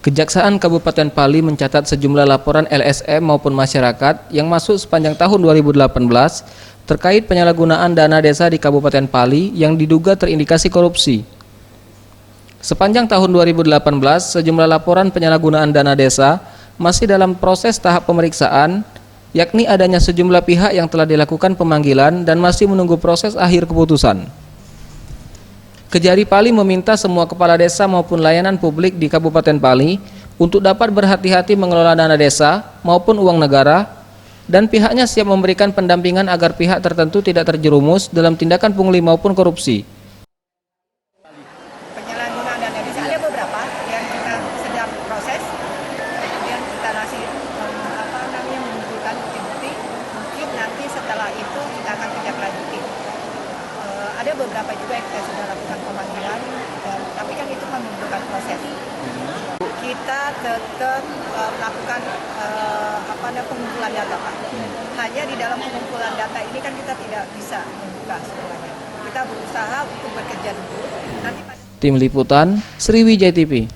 Kejaksaan Kabupaten Pali mencatat sejumlah laporan LSM maupun masyarakat yang masuk sepanjang tahun 2018 terkait penyalahgunaan dana desa di Kabupaten Pali yang diduga terindikasi korupsi. Sepanjang tahun 2018, sejumlah laporan penyalahgunaan dana desa masih dalam proses tahap pemeriksaan, yakni adanya sejumlah pihak yang telah dilakukan pemanggilan dan masih menunggu proses akhir keputusan. Kejari Pali meminta semua kepala desa maupun layanan publik di Kabupaten Pali untuk dapat berhati-hati mengelola dana desa maupun uang negara, dan pihaknya siap memberikan pendampingan agar pihak tertentu tidak terjerumus dalam tindakan pungli maupun korupsi. Penyalahgunaan dana desa ada beberapa yang kita sedang proses, kemudian kita masih mengumpulkan bukti-bukti. Mungkin nanti setelah itu kita akan tindak lanjuti. Ada beberapa juga yang kita sudah lakukan pemanggilan, tapi kan itu membutuhkan proses. Kita tetap melakukan pengumpulan data, Pak. Hanya di dalam pengumpulan data ini kan kita tidak bisa membuka semuanya. Kita berusaha untuk bekerja dulu. Tim Liputan, Sriwijaya TV.